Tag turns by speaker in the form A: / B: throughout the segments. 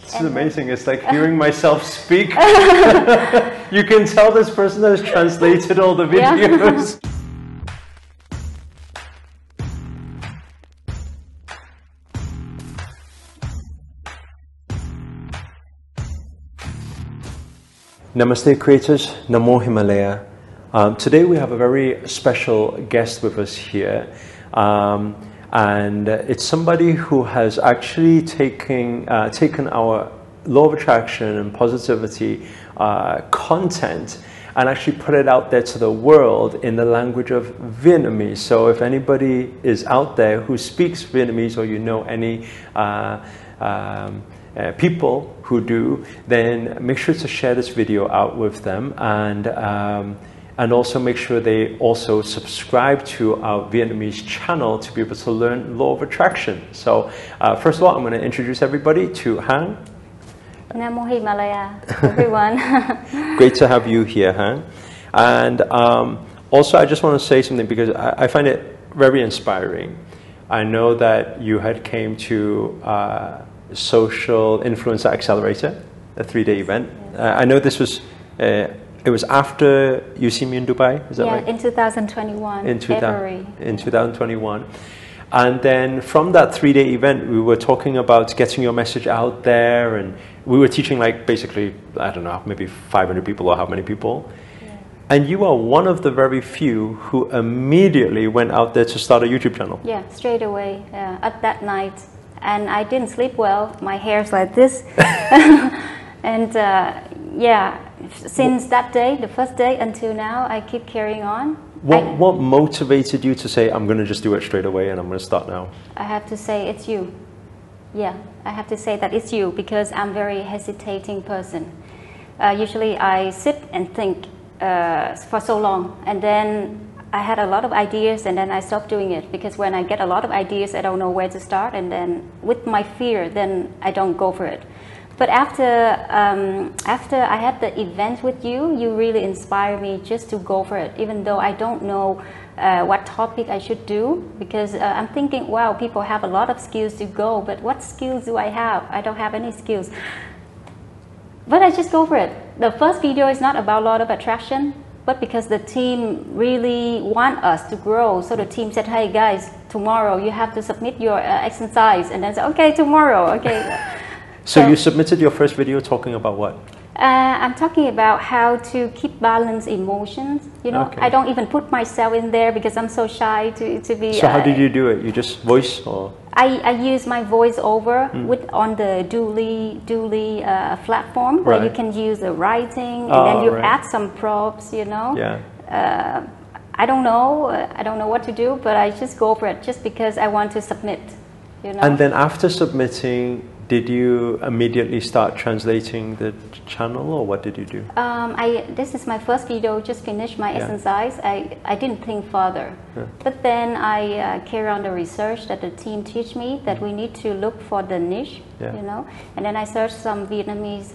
A: This is amazing. It's like hearing myself speak. You can tell this person has translated all the videos. Yeah. Namaste creators, Namo Himalaya. Today we have a very special guest with us here. And it's somebody who has actually taken our law of attraction and positivity content and actually put it out there to the world in the language of Vietnamese. So if anybody is out there who speaks Vietnamese, or you know any people who do, then make sure to share this video out with them, and also make sure they also subscribe to our Vietnamese channel to be able to learn law of attraction. So first of all, I'm going to introduce everybody to Hằng.
B: Namo Himalaya, everyone.
A: Great to have you here, Hằng. And also I just want to say something because I find it very inspiring. I know that you had came to Social Influencer Accelerator, a 3-day event. I know this was it was after you see me in Dubai, is that right?
B: Yeah, in 2021, February.
A: In 2021. And then from that 3-day event, we were talking about getting your message out there, and we were teaching like basically, I don't know, maybe 500 people or how many people. Yeah. And you are one of the very few who immediately went out there to start a YouTube channel.
B: Yeah, straight away, at that night. And I didn't sleep well, my hair's like this. And yeah, since that day, the first day until now, I keep carrying on.
A: What motivated you to say, I'm going to just do it straight away and I'm going to start now?
B: I have to say it's you. Yeah, I have to say that it's you because I'm a very hesitating person. Usually I sit and think for so long, and then I had a lot of ideas and then I stopped doing it, because when I get a lot of ideas, I don't know where to start, and then with my fear, then I don't go for it. But after I had the event with you, you really inspired me just to go for it, even though I don't know what topic I should do, because I'm thinking, wow, people have a lot of skills to go, but what skills do I have? I don't have any skills. But I just go for it. The first video is not about law of attraction, but because the team really want us to grow. So the team said, hey guys, tomorrow you have to submit your exercise. And then I said, okay, tomorrow, okay.
A: So you submitted your first video talking about what?
B: I'm talking about how to keep balanced emotions. You know, okay. I don't even put myself in there because I'm so shy to be...
A: So how did you do it? You just voice or...?
B: I use my voiceover on the Doodly platform, where you can use the writing, and then you add some props, you know.
A: Yeah.
B: I don't know what to do, but I just go for it just because I want to submit, you know.
A: And then after submitting, did you immediately start translating the channel, or what did you do?
B: This is my first video, just finished my exercise. I didn't think further. Yeah. But then I carry on the research that the team teach me, that we need to look for the niche, you know. And then I searched some Vietnamese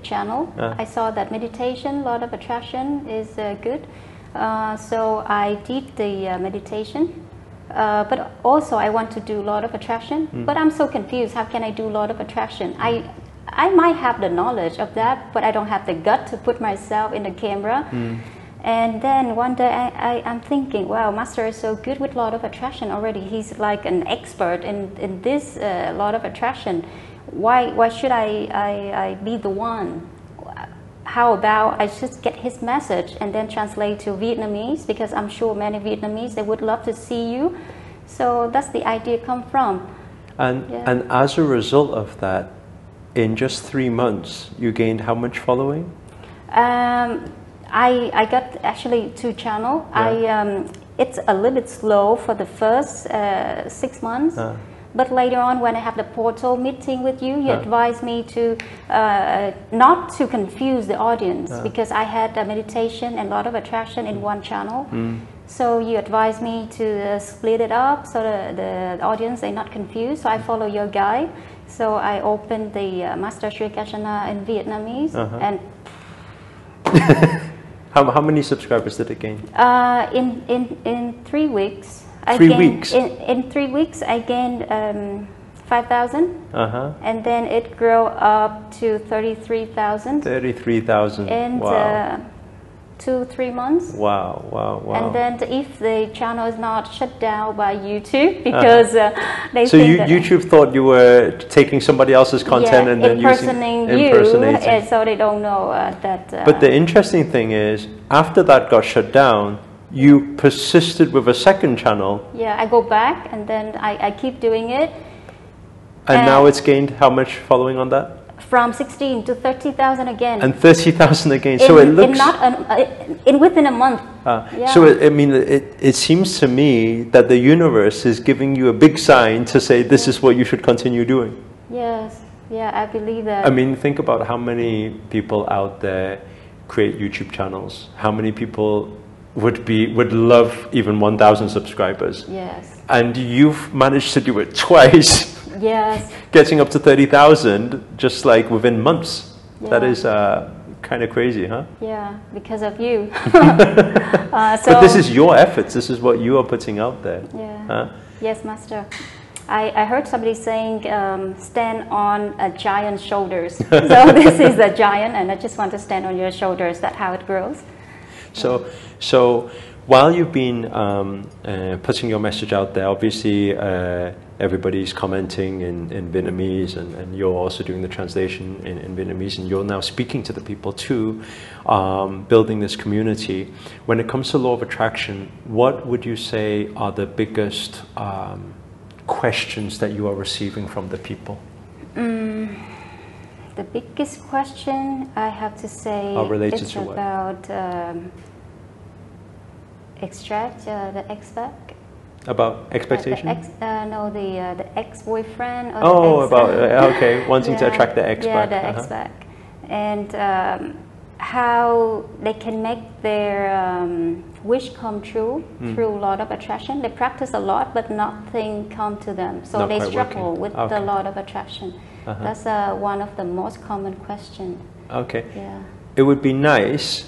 B: channel. I saw that meditation, law of attraction is good. So I did the meditation. But also I want to do law of attraction, but I'm so confused. How can I do law of attraction? I might have the knowledge of that, but I don't have the gut to put myself in the camera. And then one day I'm thinking, wow, Master is so good with law of attraction already. He's like an expert in this law of attraction. Why should I be the one? How about I just get his message and then translate to Vietnamese, because I'm sure many Vietnamese, they would love to see you. So that's the idea come from.
A: And as a result of that, in just 3 months, you gained how much following?
B: I got actually 2 channels. It's a little bit slow for the first 6 months. But later on, when I have the portal meeting with you, you advised me to not to confuse the audience, because I had a meditation and law of attraction in one channel. So you advised me to split it up so the audience are not confused. So I follow your guide. So I opened the Master Sri Akarshana in Vietnamese. And
A: how many subscribers did it gain?
B: In 3 weeks.
A: In 3 weeks,
B: I gained 5,000. And then it grew up to 33,000.
A: 33,000.
B: And
A: wow.
B: 2-3 months.
A: Wow, wow, wow.
B: And then if the channel is not shut down by YouTube, because they
A: so
B: think that
A: YouTube thought you were taking somebody else's content and then
B: impersonating you, so they don't know that.
A: But the interesting thing is, after that got shut down, you persisted with a second channel.
B: Yeah, I go back and then I keep doing it.
A: And now it's gained how much following on that?
B: From 16 to 30,000 again.
A: And 30,000 again. So it looks
B: within a month.
A: Yeah. So it seems to me that the universe is giving you a big sign to say this is what you should continue doing.
B: Yes. Yeah, I believe that.
A: I mean, think about how many people out there create YouTube channels. How many people would love even 1,000 subscribers.
B: Yes.
A: And you've managed to do it twice.
B: Yes.
A: Getting up to 30,000 just like within months.
B: Yeah.
A: That is kind of crazy, huh?
B: Yeah, because of you.
A: But this is your efforts. This is what you are putting out there.
B: Yeah.
A: Huh?
B: Yes, Master. I heard somebody saying, stand on a giant's shoulders. So this is a giant, and I just want to stand on your shoulders. That's how it grows.
A: So while you've been putting your message out there, obviously everybody's commenting in Vietnamese, and you're also doing the translation in Vietnamese, and you're now speaking to the people too, building this community. When it comes to law of attraction, what would you say are the biggest questions that you are receiving from the people?
B: The biggest question, I have to say, it's about extract the expect.
A: About expectation?
B: The ex-boyfriend.
A: Wanting to attract the ex
B: yeah,
A: back.
B: the ex back. And how they can make their wish come true through law of attraction. They practice a lot, but nothing come to them. So they struggle with the law of attraction. That's one of the most common questions.
A: Okay.
B: Yeah.
A: It would be nice,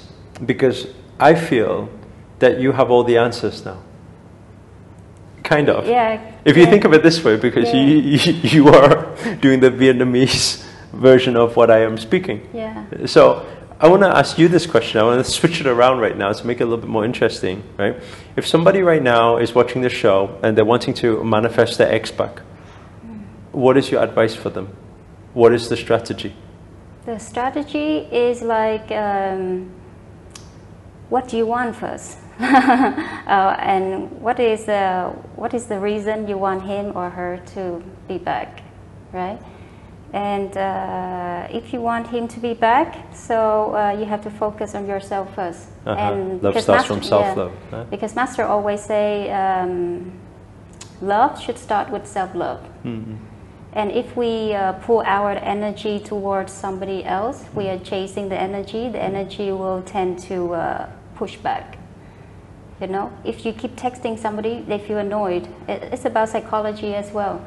A: because I feel that you have all the answers now. Kind of.
B: Yeah.
A: If you think of it this way, because you are doing the Vietnamese version of what I am speaking.
B: Yeah.
A: So I want to ask you this question. I want to switch it around right now to make it a little bit more interesting, right? If somebody right now is watching the show and they're wanting to manifest their ex back, what is your advice for them? What is the strategy?
B: The strategy is like, what do you want first? And what is the reason you want him or her to be back, right? And if you want him to be back, so you have to focus on yourself first. And
A: love starts from self-love.
B: Yeah, because Master always say, love should start with self-love. And if we pull our energy towards somebody else, we are chasing the energy will tend to push back. You know, if you keep texting somebody, they feel annoyed. It's about psychology as well.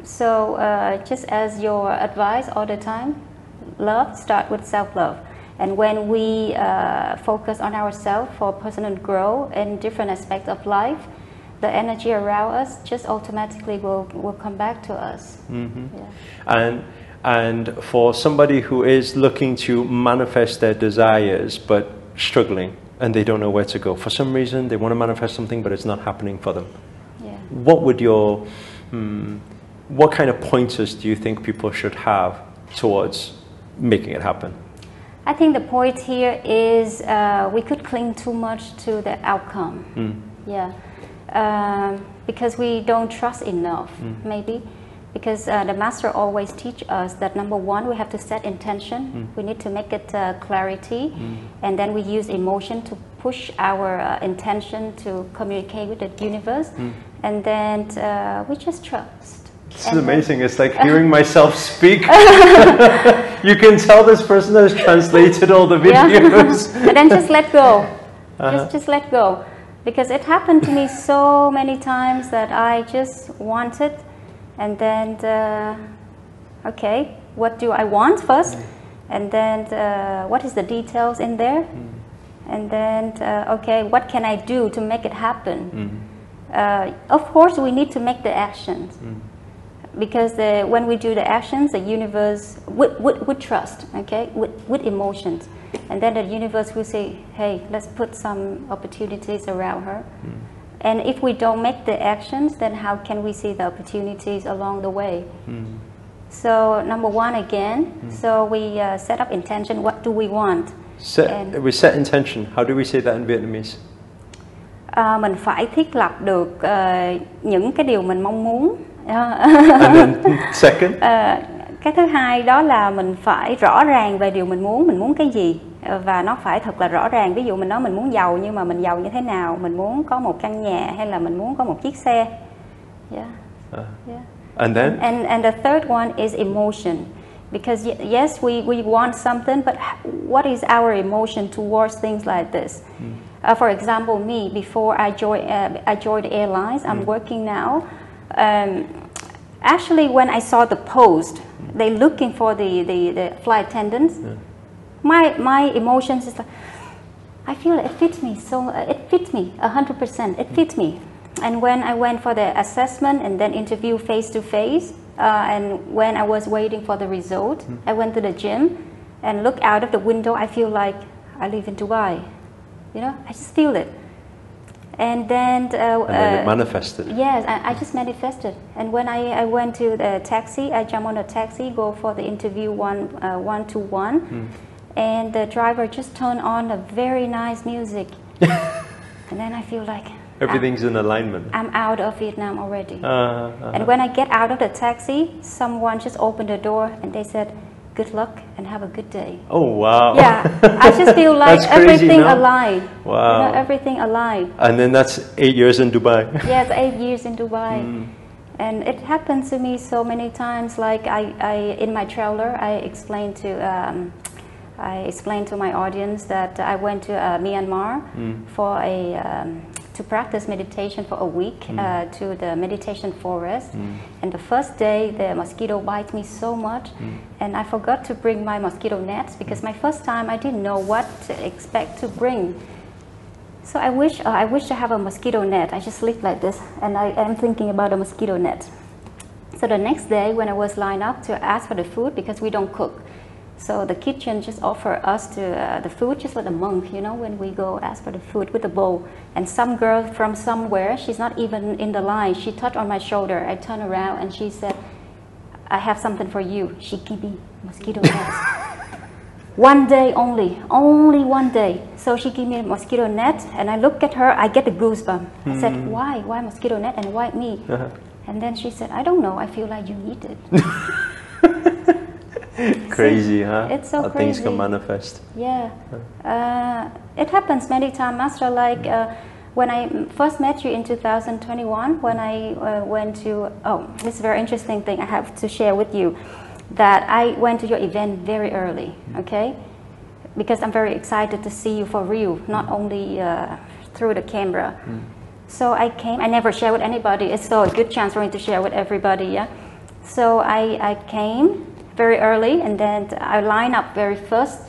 B: So just as your advice all the time, love start with self-love. And when we focus on ourselves for personal growth in different aspects of life, the energy around us just automatically will come back to us.
A: Yeah. And for somebody who is looking to manifest their desires but struggling, and they don't know where to go. For some reason, they want to manifest something, but it's not happening for them.
B: Yeah.
A: What would your, what kind of pointers do you think people should have towards making it happen?
B: I think the point here is we could cling too much to the outcome. Yeah, because we don't trust enough, maybe. Because the Master always teach us that number one, we have to set intention. We need to make it clarity. And then we use emotion to push our intention to communicate with the universe. And then we just trust.
A: This is amazing. It's like hearing myself speak. You can tell this person has translated all the videos.
B: And then just let go. Just let go. Because it happened to me so many times that I just wanted. And then, okay, what do I want first? And then, what is the details in there? And then, okay, what can I do to make it happen? Of course, we need to make the actions. because when we do the actions, the universe would trust, okay, with emotions. And then the universe will say, hey, let's put some opportunities around her. And if we don't make the actions, then how can we see the opportunities along the way? So number one again, so we set up intention, what do we want?
A: We set intention. How do we say that in Vietnamese?
B: Mình phải thiết lập được những cái điều mình mong muốn.
A: And then second?
B: Cái thứ hai đó là mình phải rõ ràng về điều mình muốn cái gì, và nó phải thật là rõ ràng. Ví dụ mình nói mình muốn giàu, nhưng mà mình giàu như thế nào, mình muốn có một căn nhà hay là mình muốn có một chiếc xe.
A: And then?
B: And the third one is emotion. Because yes, we want something, but what is our emotion towards things like this? For example, me, before I joined the airlines, I'm working now. Actually, when I saw the post, they looking for the flight attendants. My emotions is like, I feel it fits me. So it fits me 100%. It fits me. And when I went for the assessment and then interview face to face, and when I was waiting for the result, I went to the gym and look out of the window. I feel like I live in Dubai. You know, I just feel it. And then
A: it manifested.
B: Yes, I just manifested. And when I went to the taxi, I jumped on a taxi, go for the interview one-to-one, and the driver just turned on a very nice music. And then I feel like
A: everything's in alignment.
B: I'm out of Vietnam already. And when I get out of the taxi, someone just opened the door and they said, good luck and have a good day.
A: Oh, wow.
B: Yeah, I just feel like everything aligned.
A: Wow.
B: You know, everything aligned.
A: And then that's 8 years in Dubai.
B: Yes, 8 years in Dubai. And it happened to me so many times. Like I in my trailer, I explained to my audience that I went to Myanmar for to practice meditation for a week to the meditation forest. And the first day, the mosquito bite me so much, and I forgot to bring my mosquito nets because my first time I didn't know what to expect to bring. So I wish to have a mosquito net. I just sleep like this, and I am thinking about a mosquito net. So the next day, when I was lined up to ask for the food, because we don't cook, so the kitchen just offer us the food just like a monk, you know, when we go ask for the food with a bowl. And some girl from somewhere, she's not even in the line, she touched on my shoulder. I turned around and she said, I have something for you. She gave me mosquito nets. One day only one day. So she gave me a mosquito net, and I look at her, I get the goosebump. I said, why mosquito net and why me? And then she said, I don't know, I feel like you need it.
A: Crazy, huh?
B: It's so
A: how
B: crazy.
A: Things can manifest.
B: Yeah. It happens many times, Master. Like when I first met you in 2021, when I went to, this is a very interesting thing I have to share with you, that I went to your event very early, okay? Because I'm very excited to see you for real, not only through the camera. So I came, I never share with anybody. It's so a good chance for me to share with everybody, yeah? So I came very early, and then I lined up very first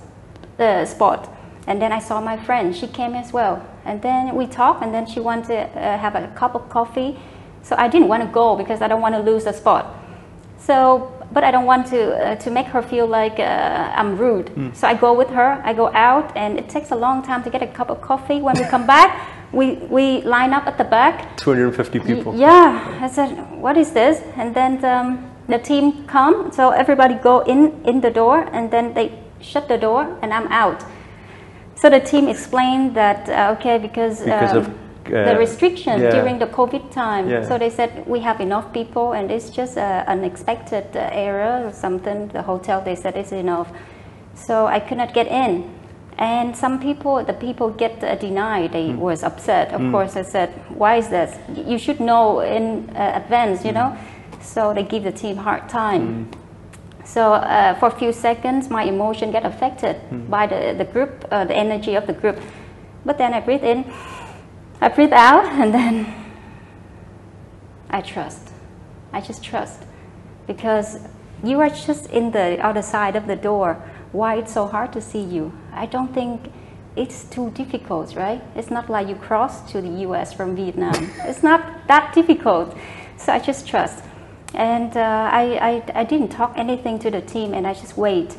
B: spot, and then I saw my friend, she came as well, and then we talked, and then she wanted to have a cup of coffee, so I didn't want to go because I don't want to lose the spot. So, but I don't want to make her feel like I'm rude. So I go with her, I go out, and it takes a long time to get a cup of coffee. When we come back, we line up at the back.
A: 250 people.
B: Yeah, I said, what is this? And then the team come, so everybody go in the door, and then they shut the door, and I'm out. So the team explained that, okay, because of the restriction during the COVID time. So they said, we have enough people, and it's just an unexpected error or something. The hotel, they said, it's enough. So I could not get in. And some people, the people get denied. They was upset. Of course, I said, why is this? You should know in advance, you know? So they give the team hard time. So for a few seconds, my emotion get affected by the group, the energy of the group. But then I breathe in, I breathe out, and then I trust. I just trust. Because you are just in the other side of the door. Why it's so hard to see you? I don't think it's too difficult, right? It's not like you cross to the US from Vietnam. It's not that difficult. So I just trust. And I didn't talk anything to the team, and I just wait.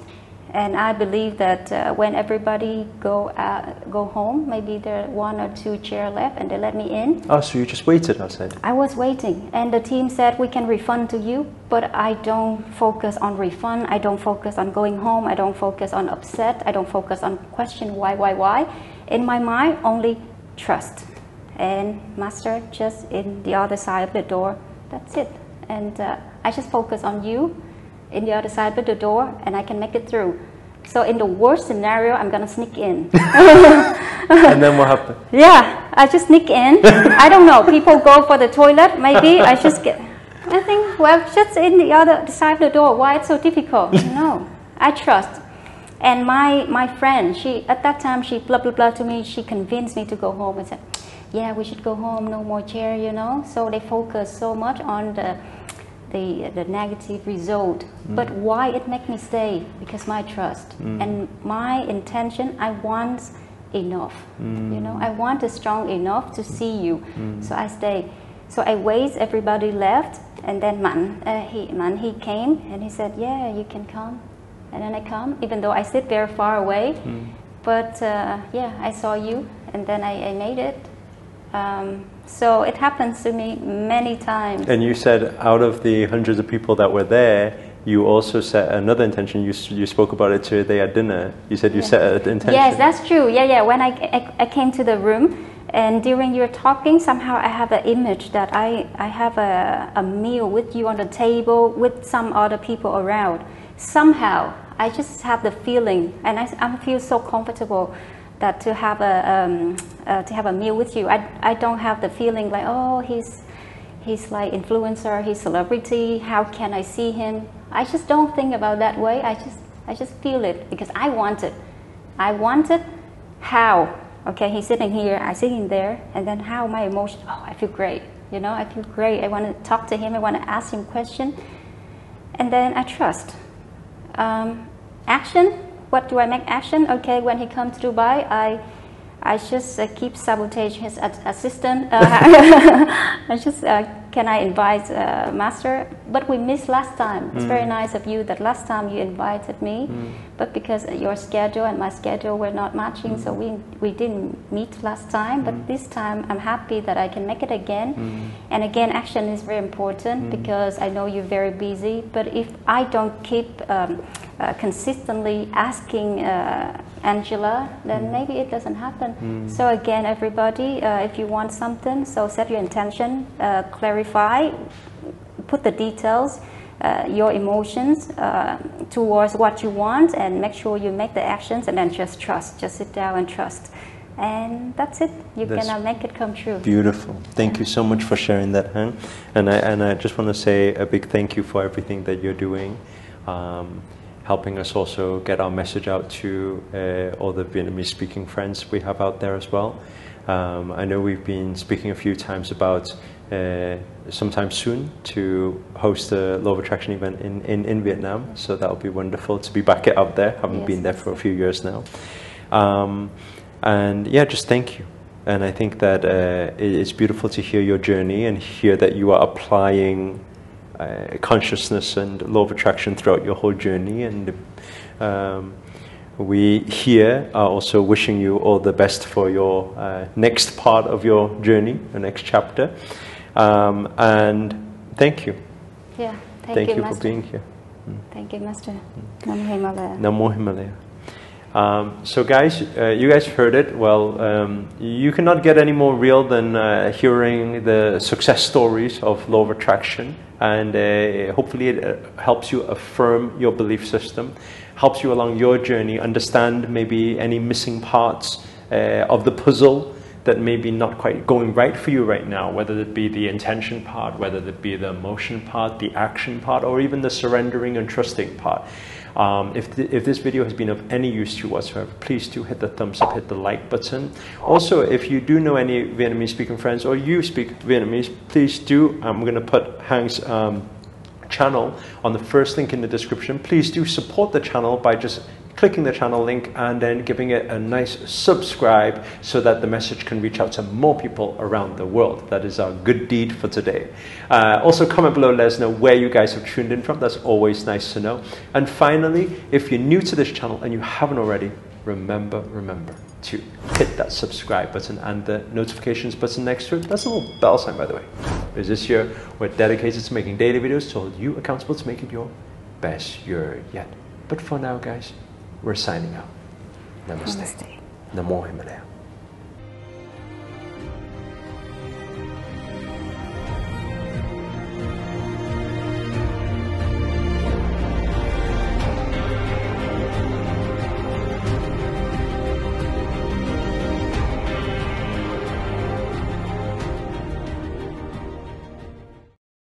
B: And I believe that when everybody go home, maybe there are 1 or 2 chairs left, and they let me in.
A: Oh, so you just waited outside?
B: I was waiting, and the team said, we can refund to you, but I don't focus on refund. I don't focus on going home. I don't focus on upset. I don't focus on question why. In my mind, only trust. And Master just in the other side of the door. That's it. And I just focus on you in the other side of the door, and I can make it through. So in the worst scenario, I'm gonna sneak in.
A: And then what happened?
B: Yeah, I just sneak in. I don't know, people go for the toilet, maybe I just get, I think, well, just in the other side of the door, why it's so difficult? No, I trust. And my friend, she, at that time, she blah, blah, blah to me, she convinced me to go home and said, yeah, we should go home, no more chair, you know. So they focus so much on the negative result. But why it make me stay? Because my trust and my intention, I want enough. You know, I want it strong enough to see you. So I stay. So I wait, everybody left, and then Man he came and he said, yeah, you can come. And then I come, even though I sit very far away. But yeah, I saw you, and then I made it. So it happens to me many times. And
A: you said out of the hundreds of people that were there, you also set another intention. You spoke about it today at dinner. You said you set an intention.
B: Yes, that's true. Yeah. When I came to the room, and during your talking, somehow I have an image that I have a meal with you on the table with some other people around. Somehow I just have the feeling, and I feel so comfortable that to have a meal with you. I don't have the feeling like, oh, he's like influencer, he's celebrity, how can I see him? I just don't think about that way. I just feel it because I want it. I want it. How? Okay, he's sitting here, I sitting there, and then how my emotion? Oh, I feel great. You know, I feel great. I want to talk to him. I want to ask him question, and then I trust. Action. What do I make action? Okay, when he comes to Dubai, I just keep sabotage his assistant. I just can I invite Master? But we missed last time. It's very nice of you that last time you invited me, but because your schedule and my schedule were not matching, so we didn't meet last time. But this time I'm happy that I can make it again. And again, action is very important because I know you're very busy. But if I don't keep consistently asking Angela, then maybe it doesn't happen. So again, everybody, if you want something, so set your intention, clarify, put the details, your emotions towards what you want, and make sure you make the actions, and then just trust. Just sit down and trust. And that's it. You're gonna make it come true.
A: Beautiful. Thank you so much for sharing that, Hằng. And I just want to say a big thank you for everything that you're doing. Helping us also get our message out to all the Vietnamese speaking friends we have out there as well. I know we've been speaking a few times about sometime soon to host a Law of Attraction event in Vietnam, so that'll be wonderful to be back out there. Haven't been there for a few years now. And yeah, just thank you. And I think that it's beautiful to hear your journey and hear that you are applying consciousness and law of attraction throughout your whole journey, and we here are also wishing you all the best for your next part of your journey, the next chapter, and thank you.
B: Yeah, thank you,
A: for being here.
B: Thank you, Master. Namo Himalaya.
A: Namo Himalaya. So guys, you guys heard it. Well, you cannot get any more real than hearing the success stories of law of attraction, and hopefully it helps you affirm your belief system, helps you along your journey, understand maybe any missing parts of the puzzle that may be not quite going right for you right now, whether it be the intention part, whether it be the emotion part, the action part, or even the surrendering and trusting part. If this video has been of any use to you whatsoever, please do hit the thumbs up, hit the like button. Also, if you do know any Vietnamese speaking friends or you speak Vietnamese, please do. I'm going to put Hang's channel on the first link in the description. Please do support the channel by just clicking the channel link and then giving it a nice subscribe so that the message can reach out to more people around the world. That is our good deed for today. Also comment below, let us know where you guys have tuned in from. That's always nice to know. And finally, if you're new to this channel and you haven't already, remember to hit that subscribe button and the notifications button next to it. That's a little bell sign, by the way. Because this year, we're dedicated to making daily videos to hold you accountable to make it your best year yet. But for now, guys, we're signing out. Namaste. Namo Himalaya.